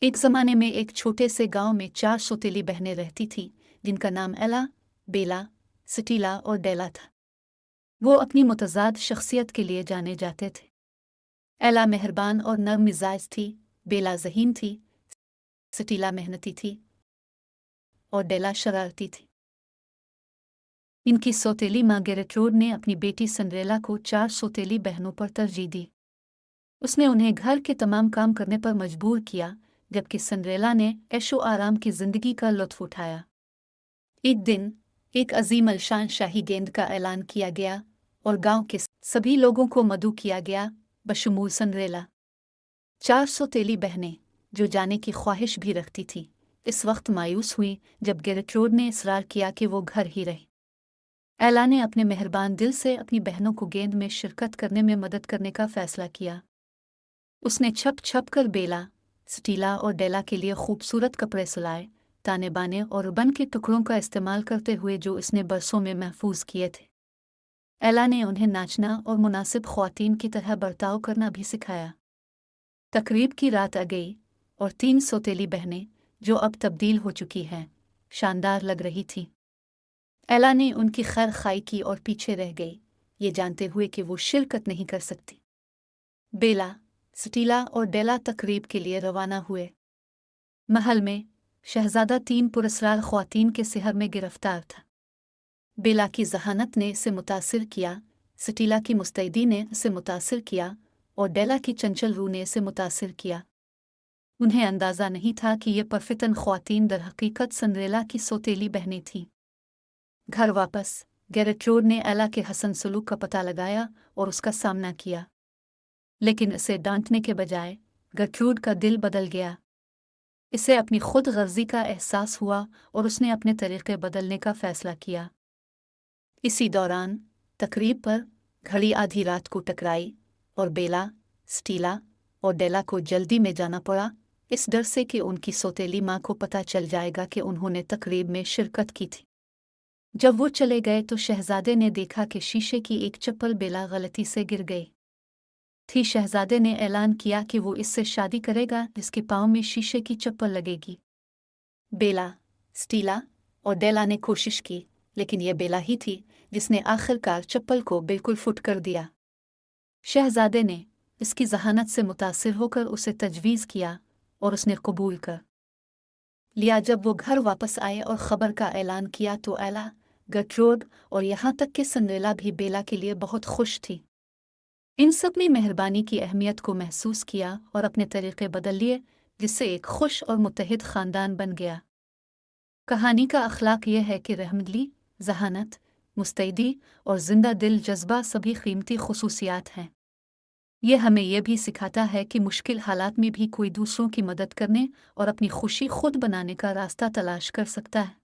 एक ज़माने में एक छोटे से गांव में 4 सौतेली बहनें रहती थीं, जिनका नाम एला, बेला, सटीला और डेला था। वो अपनी मुतज़ाद शख्सियत के लिए जाने जाते थे। एला मेहरबान और नर्म मिजाज थी, बेला ज़हीन थी, सटीला मेहनती थी और डेला शरारती थी। इनकी सौतेली माँ गेरट्रूड ने अपनी बेटी सिंड्रेला को 4 सौतेली बहनों पर तरजीह दी। उसने उन्हें घर के तमाम काम करने पर मजबूर किया, जबकि सिंड्रेला ने ऐशो आराम की जिंदगी का लुत्फ उठाया। एक दिन एक अजीम अलशान शाही गेंद का ऐलान किया गया और गांव के सभी लोगों को मदऊ किया गया, बशमूल सिंड्रेला। 4 सौतेली बहनें, जो जाने की ख्वाहिश भी रखती थीं, इस वक्त मायूस हुई जब गेरट्रूड ने इसरार किया कि वो घर ही रहे। एला ने अपने मेहरबान दिल से अपनी बहनों को गेंद में शिरकत करने में मदद करने का फैसला किया। उसने छप छप कर बेला, सटीला और डेला के लिए खूबसूरत कपड़े सिलाए, ताने बाने और रुबन के टुकड़ों का इस्तेमाल करते हुए जो इसने बरसों में महफूज किए थे। एला ने उन्हें नाचना और मुनासिब ख्वातीन की तरह बर्ताव करना भी सिखाया। तकरीब की रात आ गई और 3 सौतेली बहनें, जो अब तब्दील हो चुकी हैं, शानदार लग रही थीं। एला ने उनकी खैर खाई की और पीछे रह गई, ये जानते हुए कि वो शिरकत नहीं कर सकती। बेला, सटीला और डेला तकरीब के लिए रवाना हुए। महल में शहजादा 3 पुरस्कार ख्वातीन के सिहर में गिरफ्तार था। बेला की जहानत ने इसे मुतासिर किया, सटीला की मुस्तैदी ने इसे मुतासिर किया और डेला की चंचल रूह ने इसे मुतासिर किया। उन्हें अंदाज़ा नहीं था कि ये परफितन ख्वातीन दरहकीकत सिंड्रेला की सौतेली बहनें थीं। घर वापस गेरट्रूड ने एला के हसन सलूक का पता लगाया और उसका सामना किया, लेकिन इसे डांटने के बजाय गेरट्रूड का दिल बदल गया। इसे अपनी खुद गर्जी का एहसास हुआ और उसने अपने तरीक़े बदलने का फ़ैसला किया। इसी दौरान तकरीब पर घड़ी आधी रात को टकराई और बेला, सटीला और डेला को जल्दी में जाना पड़ा, इस डर से कि उनकी सौतेली माँ को पता चल जाएगा कि उन्होंने तकरीब में शिरकत की थी। जब वो चले गए तो शहजादे ने देखा कि शीशे की एक चप्पल बेला गलती से गिर गई थी। शहजादे ने ऐलान किया कि वो इससे शादी करेगा जिसके पाँव में शीशे की चप्पल लगेगी। बेला, सटीला और डेला ने कोशिश की, लेकिन यह बेला ही थी जिसने आखिरकार चप्पल को बिल्कुल फुट कर दिया। शहजादे ने इसकी जहानत से मुतासिर होकर उसे तजवीज़ किया और उसने कबूल कर लिया। जब वो घर वापस आए और ख़बर का ऐलान किया तो एला, गेरट्रूड और यहाँ तक कि सिंड्रेला भी बेला के लिए बहुत खुश थी। इन सब ने मेहरबानी की अहमियत को महसूस किया और अपने तरीक़े बदल लिए, जिससे एक खुश और मुत्तहिद ख़ानदान बन गया। कहानी का अखलाक यह है कि रहमदिली, जहानत, मुस्तैदी और जिंदा दिल जज्बा सभी कीमती खुसूसियात हैं। यह हमें यह भी सिखाता है कि मुश्किल हालात में भी कोई दूसरों की मदद करने और अपनी खुशी खुद बनाने का रास्ता तलाश कर सकता है।